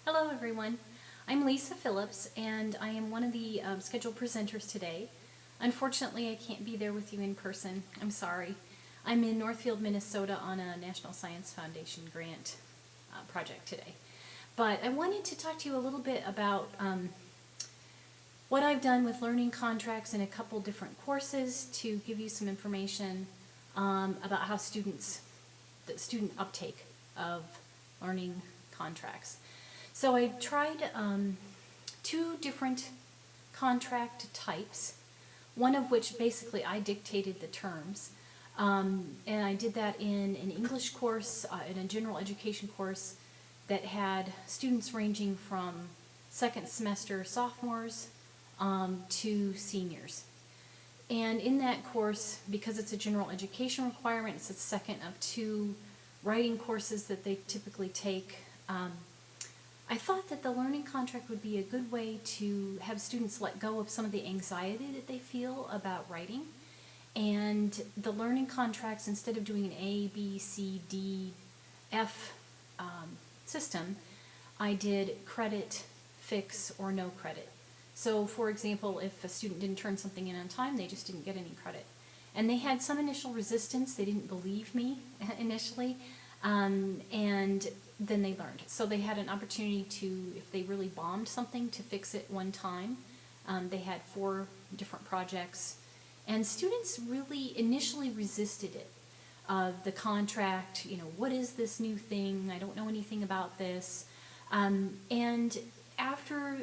Hello everyone, I'm Lisa Phillips and I am one of the scheduled presenters today. Unfortunately, I can't be there with you in person. I'm sorry. I'm in Northfield, Minnesota on a National Science Foundation grant project today. But I wanted to talk to you a little bit about what I've done with learning contracts in a couple different courses to give you some information about how the student uptake of learning contracts. So I tried two different contract types, one of which basically I dictated the terms. And I did that in an English course, in a general education course that had students ranging from second semester sophomores to seniors. And in that course, because it's a general education requirement, it's the second of two writing courses that they typically take. I thought that the learning contract would be a good way to have students let go of some of the anxiety that they feel about writing. And the learning contracts, instead of doing an A, B, C, D, F system, I did credit, fix, or no credit. So for example, if a student didn't turn something in on time, they just didn't get any credit. And they had some initial resistance. They didn't believe me initially. And then they learned. So they had an opportunity to, if they really bombed something, to fix it one time. They had 4 different projects. And students really initially resisted it. The contract, what is this new thing? I don't know anything about this. And after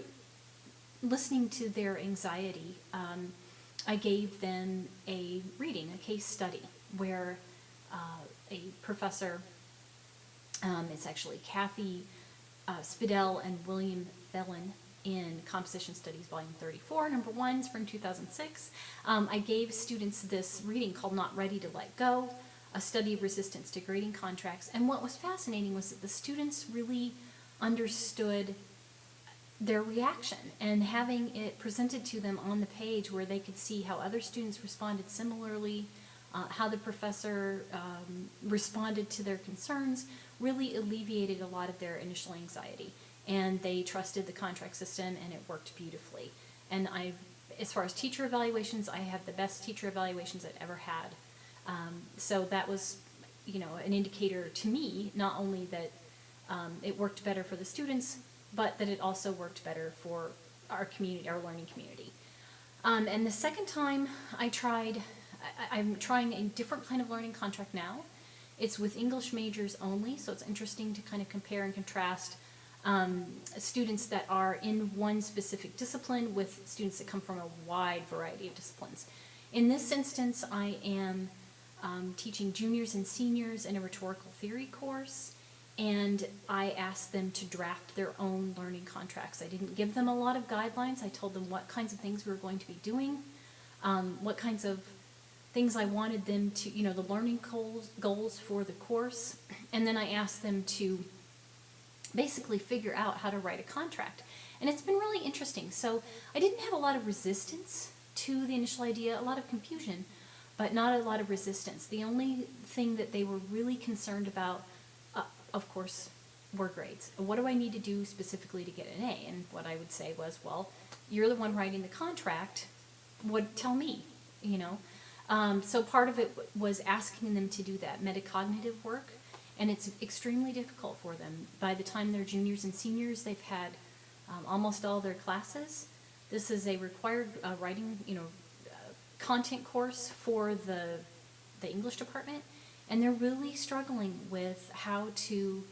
listening to their anxiety, I gave them a reading, a case study, where a professor, it's actually Kathy Spidell and William Thelen in Composition Studies Volume 34, number 1, spring 2006. I gave students this reading called Not Ready to Let Go, a study of resistance to grading contracts. And what was fascinating was that the students really understood their reaction, and having it presented to them on the page where they could see how other students responded similarly, how the professor responded to their concerns, really alleviated a lot of their initial anxiety. And they trusted the contract system, and it worked beautifully. And as far as teacher evaluations, I have the best teacher evaluations I've ever had. So that was, an indicator to me, not only that it worked better for the students, but that it also worked better for our community, our learning community. And the second time I'm trying a different kind of learning contract now. It's with English majors only, so it's interesting to kind of compare and contrast students that are in one specific discipline with students that come from a wide variety of disciplines. In this instance, I am teaching juniors and seniors in a rhetorical theory course, and I asked them to draft their own learning contracts. I didn't give them a lot of guidelines. I told them what kinds of things we were going to be doing, what kinds of things I wanted them to, the learning goals for the course, and then I asked them to basically figure out how to write a contract. And it's been really interesting. So I didn't have a lot of resistance to the initial idea, a lot of confusion, but not a lot of resistance. The only thing that they were really concerned about, of course, were grades. What do I need to do specifically to get an A? And what I would say was, well, you're the one writing the contract. Tell me, So part of it was asking them to do that metacognitive work, and it's extremely difficult for them. By the time they're juniors and seniors, they've had almost all their classes. This is a required writing, content course for the English department, and they're really struggling with how to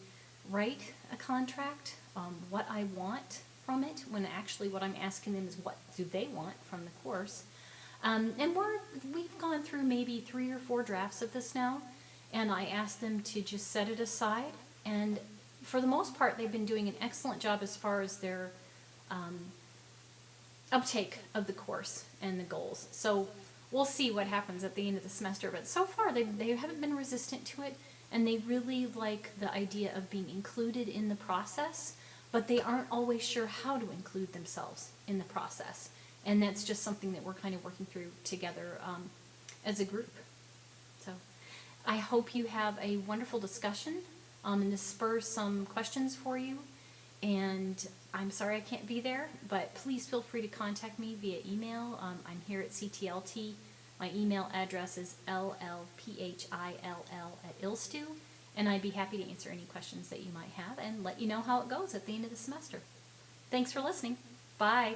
write a contract, what I want from it, when actually what I'm asking them is what do they want from the course. And we've gone through maybe 3 or 4 drafts of this now, and I asked them to just set it aside, and for the most part they've been doing an excellent job as far as their uptake of the course and the goals. So we'll see what happens at the end of the semester, but so far they haven't been resistant to it, and they really like the idea of being included in the process, but they aren't always sure how to include themselves in the process. And that's just something that we're kind of working through together as a group. So I hope you have a wonderful discussion, and this spurs some questions for you. And I'm sorry I can't be there, but please feel free to contact me via email. I'm here at CTLT. My email address is llphill@ilstu, and I'd be happy to answer any questions that you might have and let you know how it goes at the end of the semester. Thanks for listening. Bye.